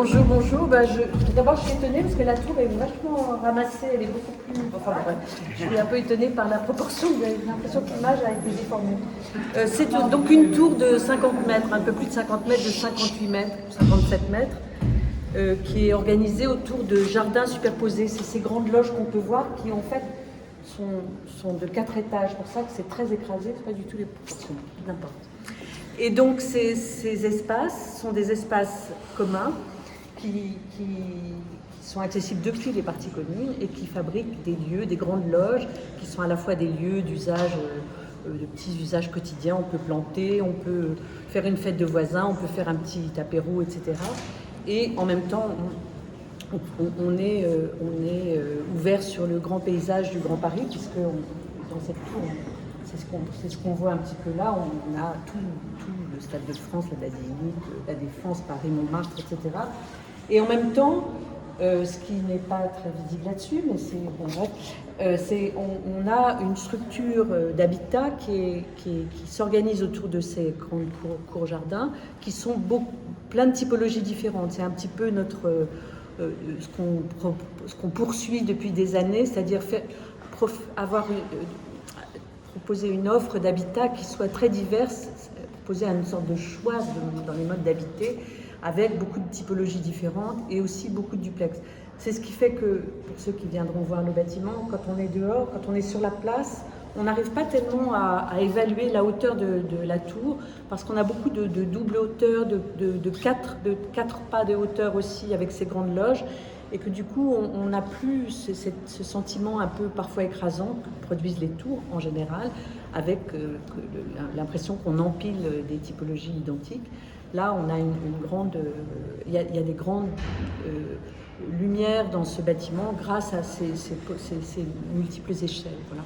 Bonjour, bonjour. D'abord, je suis étonnée parce que la tour est vachement ramassée, elle est beaucoup plus... Enfin, bref, je suis un peu étonnée par la proportion, j'ai l'impression que l'image a été déformée. C'est donc une tour de 50 mètres, un peu plus de 50 mètres, de 58 mètres, 57 mètres, qui est organisée autour de jardins superposés. C'est ces grandes loges qu'on peut voir qui, en fait, sont de 4 étages. C'est pour ça que c'est très écrasé, c'est pas du tout les proportions, n'importe. Et donc ces espaces sont des espaces communs qui sont accessibles depuis les parties communes et qui fabriquent des lieux, des grandes loges, qui sont à la fois des lieux d'usage, de petits usages quotidiens. On peut planter, on peut faire une fête de voisins, on peut faire un petit apéro, etc. Et en même temps, on est ouvert sur le grand paysage du Grand Paris, puisque dans cette tour, c'est ce qu'on voit un petit peu là. On a tout le Stade de France, la Défense, Paris, Montmartre, etc. Et en même temps, ce qui n'est pas très visible là-dessus, mais c'est bon, bref, on a une structure d'habitat qui s'organise autour de ces grandes cours jardins, qui sont plein de typologies différentes. C'est un petit peu ce qu'on poursuit depuis des années, c'est-à-dire proposer une offre d'habitat qui soit très diverse, proposer une sorte de choix dans les modes d'habiter, avec beaucoup de typologies différentes et aussi beaucoup de duplex. C'est ce qui fait que, pour ceux qui viendront voir le bâtiment, quand on est dehors, quand on est sur la place, on n'arrive pas tellement à évaluer la hauteur de la tour, parce qu'on a beaucoup de double hauteur, de 4 pas de hauteur aussi, avec ces grandes loges, et que du coup, on n'a plus ce sentiment un peu parfois écrasant que produisent les tours en général, avec l'impression qu'on empile des typologies identiques. Là, on a il y a des grandes lumières dans ce bâtiment grâce à ces multiples échelles. Voilà.